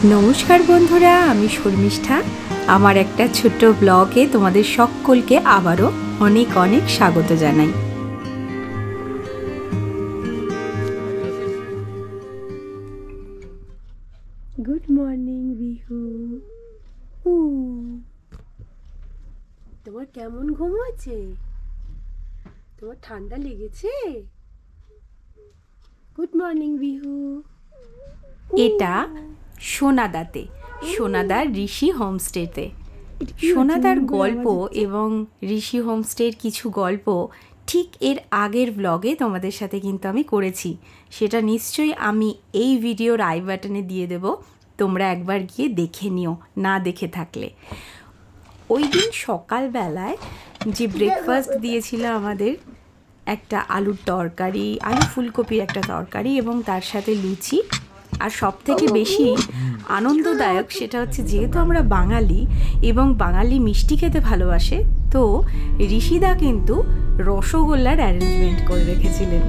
নমস্কার বন্ধুরা, আমি শর্মিষ্ঠা। আমার একটা ছোট্ট ব্লগে তোমাদের সকলকে আবারও অনেক অনেক স্বাগত জানাই। Good morning Bihu. তোমার কেমন ঘুম হয়েছে? তোমার ঠান্ডা লেগেছে? Good morning Bihu. এটা সোনাদাতে, সোনাদার ঋষি হোমস্টেতে। সোনাদার গল্প এবং ঋষি হোমস্টের কিছু গল্প ঠিক এর আগের ব্লগে তোমাদের সাথে কিন্তু আমি করেছি। সেটা নিশ্চয়ই আমি এই ভিডিওর আই বাটনে দিয়ে দেব, তোমরা একবার গিয়ে দেখে নিও না দেখে থাকলে। ওই দিন সকালবেলায় যে ব্রেকফাস্ট দিয়েছিল আমাদের, একটা আলুর তরকারি, আলু ফুলকপির একটা তরকারি এবং তার সাথে লুচি। আর সব থেকে বেশি আনন্দদায়ক সেটা হচ্ছে, যেহেতু আমরা বাঙালি এবং বাঙালি মিষ্টি খেতে ভালোবাসে, তো ঋষিদা কিন্তু রসগোল্লার অ্যারেঞ্জমেন্ট করে রেখেছিলেন।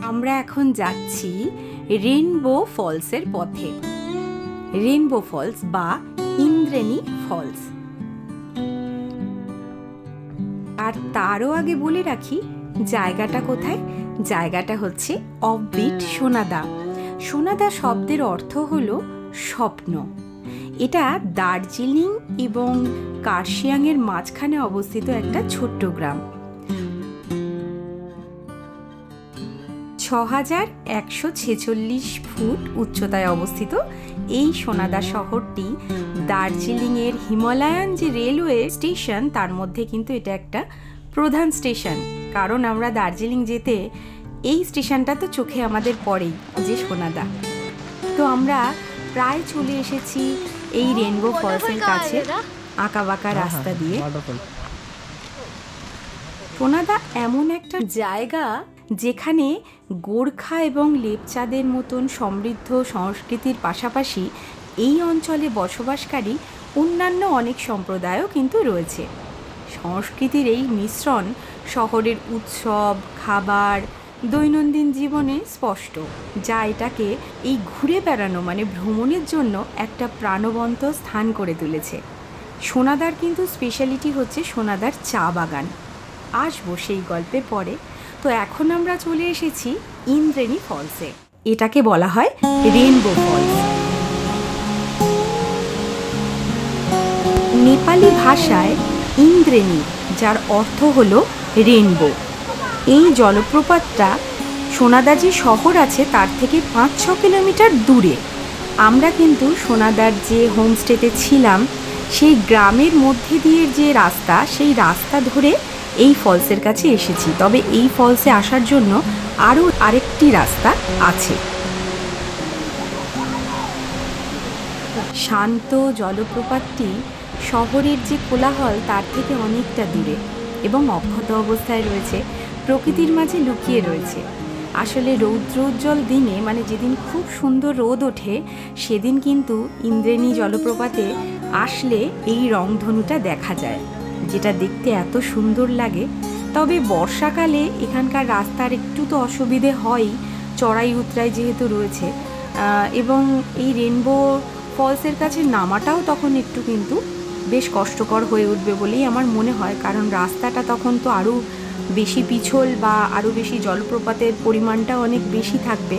আমরা এখন যাচ্ছি রেনবো ফলসের পথে। রেনবো ফলস বা ইন্দ্রেণী ফলস। আর তারও আগে বলে রাখি জায়গাটা কোথায়। জায়গাটা হচ্ছে অফবিট সোনাদা। সোনাদা শব্দের অর্থ হলো স্বপ্ন। এটা দার্জিলিং এবং কার্শিয়াংয়ের মাঝখানে অবস্থিত একটা ছোট্ট গ্রাম। 6146 ফুট উচ্চতায় অবস্থিত এই সোনাদা শহরটি দার্জিলিংয়ের হিমালয়ান যে রেলওয়ে স্টেশন, তার মধ্যে কিন্তু এটা একটা প্রধান স্টেশন। কারণ আমরা দার্জিলিং যেতে এই স্টেশনটা তো চোখে আমাদের পড়েই, যে সোনাদা। তো আমরা প্রায় চলে এসেছি এই রেনবো ফলসের কাছে, আঁকা বাঁকা রাস্তা দিয়ে। সোনাদা এমন একটা জায়গা যেখানে গোর্খা এবং লেপচাদের মতন সমৃদ্ধ সংস্কৃতির পাশাপাশি এই অঞ্চলে বসবাসকারী অন্যান্য অনেক সম্প্রদায়ও কিন্তু রয়েছে। সংস্কৃতির এই মিশ্রণ শহরের উৎসব, খাবার, দৈনন্দিন জীবনে স্পষ্ট, যা এটাকে এই ঘুরে বেড়ানো মানে ভ্রমণের জন্য একটা প্রাণবন্ত স্থান করে তুলেছে। সোনাদার কিন্তু স্পেশালিটি হচ্ছে সোনাদার চা বাগান। আসবো সেই গল্পে পরে। তো এখন আমরা চলে এসেছি ইন্দ্রেণী ফলসে। এটাকে বলা হয় রেনবো ফলস। নেপালি ভাষায় ইন্দ্রেণী, যার অর্থ হলো রেনবো। এই জলপ্রপাতটা সোনাদা যে শহর আছে তার থেকে 5-6 কিলোমিটার দূরে। আমরা কিন্তু সোনাদার যে হোমস্টেতে ছিলাম সেই গ্রামের মধ্যে দিয়ে যে রাস্তা, সেই রাস্তা ধরে এই ফলসের কাছে এসেছি। তবে এই ফলসে আসার জন্য আরও আরেকটি রাস্তা আছে। শান্ত জলপ্রপাতটি শহরের যে কোলাহল তার থেকে অনেকটা দূরে এবং অক্ষত অবস্থায় রয়েছে, প্রকৃতির মাঝে লুকিয়ে রয়েছে। আসলে রৌদ্রোজ্জ্বল দিনে, মানে যেদিন খুব সুন্দর রোদ ওঠে, সেদিন কিন্তু ইন্দ্রেণী জলপ্রপাতে আসলে এই রংধনুটা দেখা যায়, যেটা দেখতে এত সুন্দর লাগে। তবে বর্ষাকালে এখানকার রাস্তার একটু তো অসুবিধে হয়ই, চড়াই উতরাই যেহেতু রয়েছে, এবং এই রেনবো ফলসের কাছে নামাটাও তখন একটু কিন্তু বেশ কষ্টকর হয়ে উঠবে বলেই আমার মনে হয়। কারণ রাস্তাটা তখন তো আরও বেশি পিছল বা আরও বেশি জলপ্রপাতের পরিমাণটা অনেক বেশি থাকবে।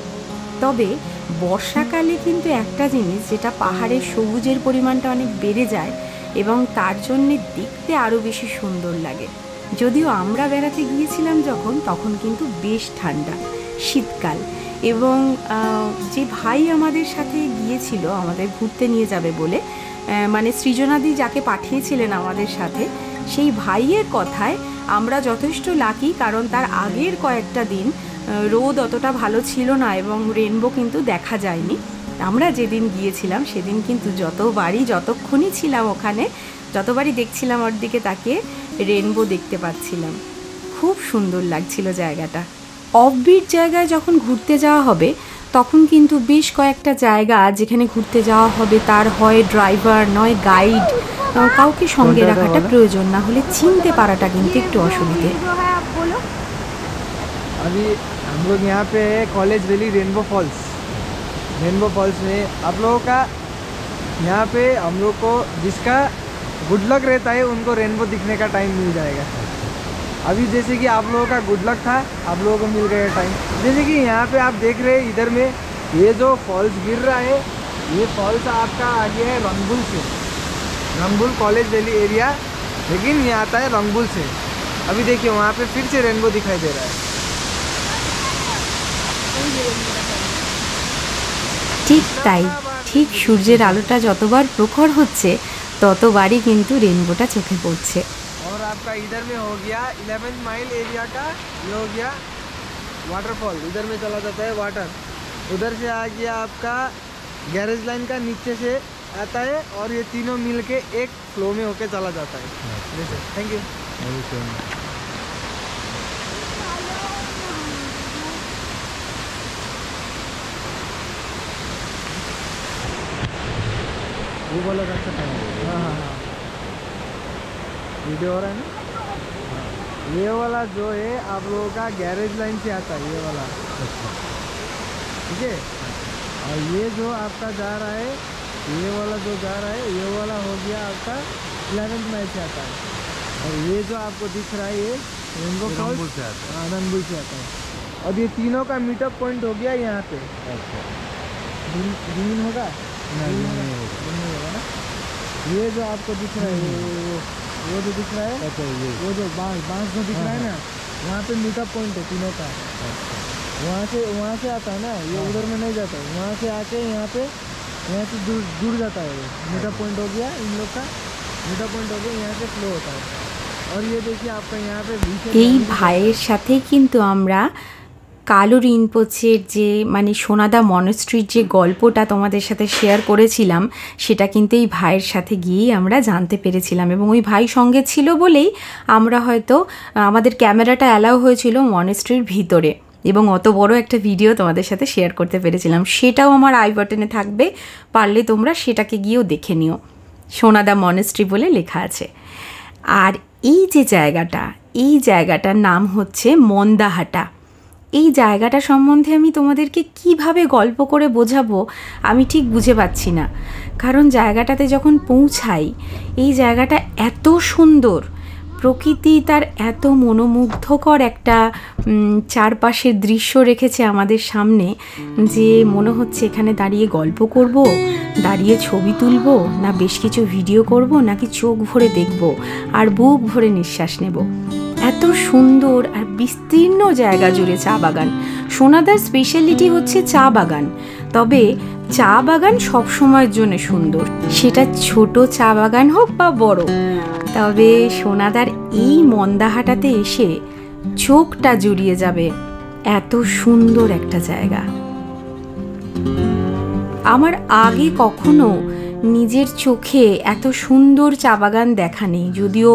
তবে বর্ষাকালে কিন্তু একটা জিনিস, যেটা পাহাড়ের সবুজের পরিমাণটা অনেক বেড়ে যায় এবং তার জন্যে দেখতে আরও বেশি সুন্দর লাগে। যদিও আমরা বেড়াতে গিয়েছিলাম যখন, তখন কিন্তু বেশ ঠান্ডা, শীতকাল। এবং যে ভাই আমাদের সাথে গিয়েছিল আমাদের ঘুরতে নিয়ে যাবে বলে, মানে সৃজনাদি যাকে পাঠিয়েছিলেন আমাদের সাথে, সেই ভাইয়ের কথায় আমরা যথেষ্ট লাকি, কারণ তার আগের কয়েকটা দিন রোদ অতটা ভালো ছিল না এবং রেনবো কিন্তু দেখা যায়নি। আমরা যেদিন গিয়েছিলাম সেদিন কিন্তু যতক্ষণই ছিলাম ওখানে, যতবারই দেখছিলাম ওর দিকে তাকিয়ে, রেনবো দেখতে পাচ্ছিলাম। খুব সুন্দর লাগছিল জায়গাটা। অফবিট জায়গায় যখন ঘুরতে যাওয়া হবে তখন কিন্তু বেশ কয়েকটা জায়গা যেখানে ঘুরতে যাওয়া হবে, তার হয় ড্রাইভার নয় গাইড, কাউকে সঙ্গে রাখাটা প্রয়োজন, না হলে চিনতে পারাটা কিন্তু একটু অসুবিধে। अभी हम लोग यहाँ पे college valley Rainbow Falls, Rainbow Falls में आप लोगों का यहाँ पे हम लोग को जिसका गुड लक रहता है उनको रेनबो दिखने का टाइम मिल जाएगा। अभी जैसे कि आप लोगों का गुड लक था, आप लोगों को मिल गया टाइम। जैसे कि यहाँ पे आप देख रहे हैं इधर में ये जो फॉल्स गिर रहा है, ये फॉल्स आपका आ गया है रंगबुल से, रंगबुल कॉलेज वैली एरिया, लेकिन ये आता है रंगबुल से। अभी देखिए वहाँ पे फिर से रेनबो दिखाई दे रहा है। ঠিক তাই, ঠিক সূর্যের আলোটা যতবার প্রখর হচ্ছে ততবারই কিন্তু রেনবোটা চোখে পড়ছে। और आपका इधर में हो गया 11 माइल एरिया का, ये हो गया वाटरफॉल, इधर में चला जाता है वाटर। उधर से आ गया आपका गैरेज लाइन का, नीचे से आता है और ये तीनों मिल के एक फ्लो में होके चला जाता है। जैसे थैंक यू। वो वाला अच्छा टाइम। हाँ हाँ हाँ, वीडियो हो रहा है ना। ये वाला जो है आप लोगों का गैरेज लाइन से आता है, ये वाला, ठीक है। और ये जो आपका जा रहा है, ये वाला जो जा रहा है, ये वाला हो गया आपका 11 माइल से आता है। और ये जो आपको दिख रहा है ये रेनबो फॉल्स से आता है, रंगबुल से आता है। और ये तीनों का मीटअप पॉइंट हो गया यहाँ पे। ग्रीन होगा नहीं होगा ना। ये जो आपको दिख रहा है, वो जो दिख रहा है, वो जो बांस जो दिख रहा है ना, वहाँ पे मीटअप पॉइंट है तीनों का। वहाँ से आता है ना, ये उधर में नहीं जाता है, वहाँ से आके यहाँ से जुड़ जाता है। मीटअप पॉइंट हो गया इन लोग का, मीटअप पॉइंट हो गया, यहाँ से फ्लो होता है। और ये देखिए आपका यहाँ पे এই ভাইয়ের সাথে কিন্তু আমরা কালু রিনপোচের যে মানে সোনাদা মনেস্ট্রির যে গল্পটা তোমাদের সাথে শেয়ার করেছিলাম, সেটা কিন্তু এই ভাইয়ের সাথে গিয়েই আমরা জানতে পেরেছিলাম। এবং ওই ভাই সঙ্গে ছিল বলেই আমরা হয়তো আমাদের ক্যামেরাটা অ্যালাউ হয়েছিল মনেস্ট্রির ভিতরে, এবং অত বড় একটা ভিডিও তোমাদের সাথে শেয়ার করতে পেরেছিলাম। সেটাও আমার আই বাটনে থাকবে, পারলে তোমরা সেটাকে গিয়েও দেখে নিও। সোনাদা মনেস্ট্রি বলে লেখা আছে। আর এই যে জায়গাটা, এই জায়গাটার নাম হচ্ছে মন্দাহাটা। এই জায়গাটা সম্বন্ধে আমি তোমাদেরকে কিভাবে গল্প করে বোঝাবো আমি ঠিক বুঝে পাচ্ছি না। কারণ জায়গাটাতে যখন পৌঁছাই, এই জায়গাটা এত সুন্দর, প্রকৃতি তার এত মনোমুগ্ধকর একটা চারপাশের দৃশ্য রেখেছে আমাদের সামনে, যে মনে হচ্ছে এখানে দাঁড়িয়ে গল্প করব, দাঁড়িয়ে ছবি তুলব, না বেশ কিছু ভিডিও করব, নাকি চোখ ভরে দেখব আর বুক ভরে নিঃশ্বাস নেব। এত সুন্দর আর বিস্তীর্ণ জায়গা জুড়ে চা বাগান। সোনাদার স্পেশালিটি হচ্ছে চা বাগান, তবে চা বাগান সবসময়ের জন্য সুন্দর, সেটা ছোট চা বাগান হোক বা বড়। তবে সোনাদার এই মন্দাহাটাতে এসে চোখটা জুড়িয়ে যাবে, এত সুন্দর একটা জায়গা। আমার আগে কখনো নিজের চোখে এত সুন্দর চা বাগান দেখা নেই, যদিও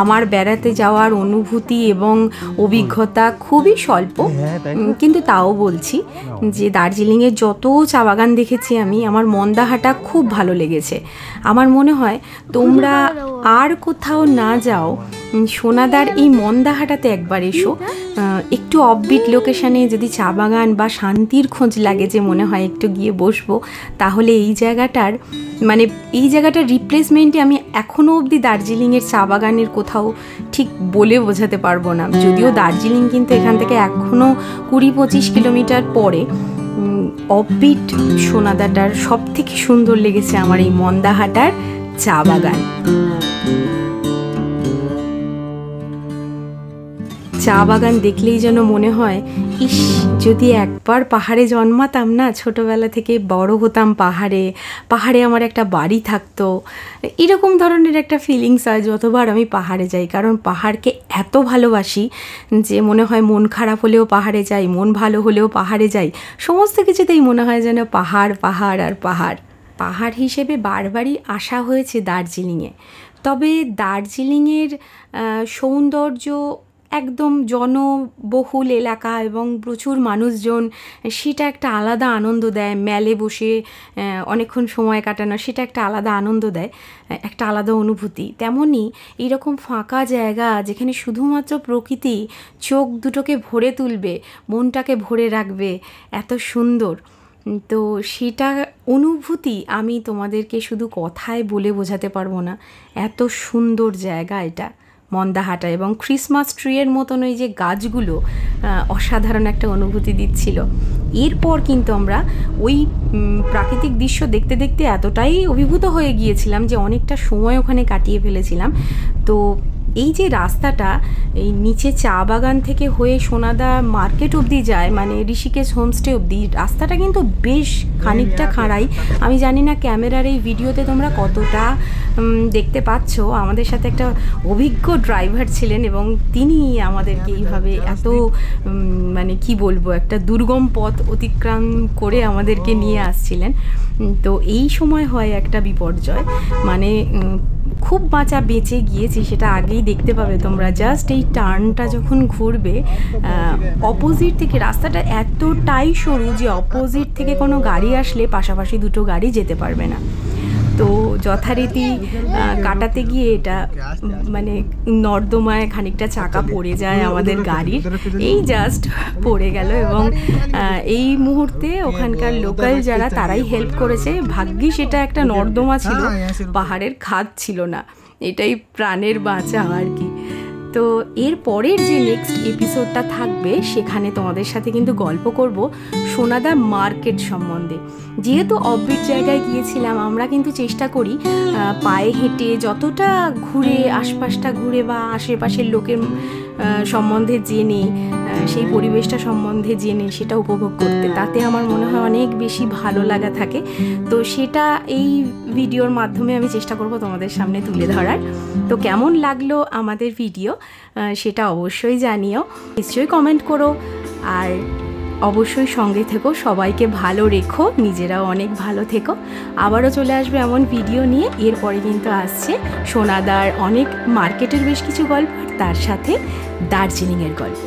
আমার বেড়াতে যাওয়ার অনুভূতি এবং অভিজ্ঞতা খুবই স্বল্প, কিন্তু তাও বলছি যে দার্জিলিংয়ের যত চা বাগান দেখেছি আমি, আমার মন্দাহাটা খুব ভালো লেগেছে। আমার মনে হয় তোমরা আর কোথাও না যাও, সোনাদার এই মন্দাহাটাতে একবার এসো। একটু অফবিট লোকেশানে যদি চা বাগান বা শান্তির খোঁজ লাগে, যে মনে হয় একটু গিয়ে বসবো, তাহলে এই জায়গাটার রিপ্লেসমেন্টে আমি এখনও অবধি দার্জিলিংয়ের চা বাগানের কোথাও ঠিক বলে বোঝাতে পারবো না। যদিও দার্জিলিং কিন্তু এখান থেকে এখনও 20-25 কিলোমিটার পরে। অফবিট সোনাদাটার সব থেকে সুন্দর লেগেছে আমার এই মন্দাহাটার চা বাগান। চা বাগান দেখলেই যেন মনে হয়, ইস, যদি একবার পাহাড়ে জন্মাতাম না, ছোটোবেলা থেকে বড় হতাম পাহাড়ে, পাহাড়ে আমার একটা বাড়ি থাকতো, এরকম ধরনের একটা ফিলিংস হয় যতবার আমি পাহাড়ে যাই। কারণ পাহাড়কে এত ভালোবাসি যে মনে হয় মন খারাপ হলেও পাহাড়ে যাই, মন ভালো হলেও পাহাড়ে যাই, সমস্ত কিছুতেই মনে হয় যেন পাহাড় পাহাড় আর পাহাড়। পাহাড় হিসেবে বারবারই আসা হয়েছে দার্জিলিংয়ে, তবে দার্জিলিংয়ের সৌন্দর্য একদম জনবহুল এলাকা এবং প্রচুর মানুষজন, সেটা একটা আলাদা আনন্দ দেয়। মেলে বসে অনেকক্ষণ সময় কাটানো, সেটা একটা আলাদা আনন্দ দেয়, একটা আলাদা অনুভূতি। তেমনই এইরকম ফাঁকা জায়গা যেখানে শুধুমাত্র প্রকৃতি চোখ দুটোকে ভরে তুলবে, মনটাকে ভরে রাখবে, এত সুন্দর, তো সেটা অনুভূতি আমি তোমাদেরকে শুধু কথায় বলে বোঝাতে পারবো না। এত সুন্দর জায়গা এটা মন্দাহাটা, এবং ক্রিসমাস ট্রিয়ের মতন ওই যে গাছগুলো অসাধারণ একটা অনুভূতি দিচ্ছিল। এরপর কিন্তু আমরা ওই প্রাকৃতিক দৃশ্য দেখতে দেখতে এতটাই অভিভূত হয়ে গিয়েছিলাম যে অনেকটা সময় ওখানে কাটিয়ে ফেলেছিলাম। তো এই যে রাস্তাটা এই নিচে চা বাগান থেকে হয়ে সোনাদা মার্কেট অবধি যায়, মানে ঋষিকেশ হোমস্টে অবধি, রাস্তাটা কিন্তু বেশ খানিকটা খাড়াই। আমি জানি না ক্যামেরার এই ভিডিওতে তোমরা কতটা দেখতে পাচ্ছ। আমাদের সাথে একটা অভিজ্ঞ ড্রাইভার ছিলেন এবং তিনি আমাদেরকে এইভাবে এত মানে কি বলবো, একটা দুর্গম পথ অতিক্রম করে আমাদেরকে নিয়ে আসছিলেন। তো এই সময় হয় একটা বিপর্যয়, মানে খুব বাঁচা বেঁচে গিয়েছি সেটা আগেই দেখতে পাবে তোমরা। জাস্ট এই টার্নটা যখন ঘুরবে, অপোজিট থেকে রাস্তাটা এতটাই সরু যে অপোজিট থেকে কোনো গাড়ি আসলে পাশাপাশি দুটো গাড়ি যেতে পারবে না। তো যথারীতি কাটাতে গিয়ে এটা মানে নর্দমায় খানিকটা চাকা পড়ে যায় আমাদের গাড়ির, এই জাস্ট পড়ে গেল। এবং এই মুহূর্তে ওখানকার লোকাল যারা তারাই হেল্প করেছে। ভাগ্যিস এটা একটা নর্দমা ছিল, পাহাড়ের খাদ ছিল না, এটাই প্রাণের বাঁচা আর কি। তো এর পরের যে নেক্সট এপিসোডটা থাকবে সেখানে তোমাদের সাথে কিন্তু গল্প করব সোনাদা মার্কেট সম্বন্ধে। যেহেতু অফবিট জায়গায় গিয়েছিলাম, আমরা কিন্তু চেষ্টা করি পায়ে হেঁটে যতটা ঘুরে আশপাশটা ঘুরে বা আশেপাশের লোকের সম্বন্ধে জেনে, সেই পরিবেশটা সম্বন্ধে জেনে সেটা উপভোগ করতে। তাতে আমার মনে হয় অনেক বেশি ভালো লাগা থাকে। তো সেটা এই ভিডিওর মাধ্যমে আমি চেষ্টা করব তোমাদের সামনে তুলে ধরার। তো কেমন লাগলো আমাদের ভিডিও সেটা অবশ্যই জানিও, নিশ্চয়ই কমেন্ট করো। আর অবশ্যই সঙ্গে থেকো, সবাইকে ভালো রেখো, নিজেরাও অনেক ভালো থেকো। আবারও চলে আসবে এমন ভিডিও নিয়ে। এরপরে কিন্তু আসছে সোনাদার অনেক মার্কেটের বেশ কিছু গল্প, তার সাথে দার্জিলিংয়ের গল্প।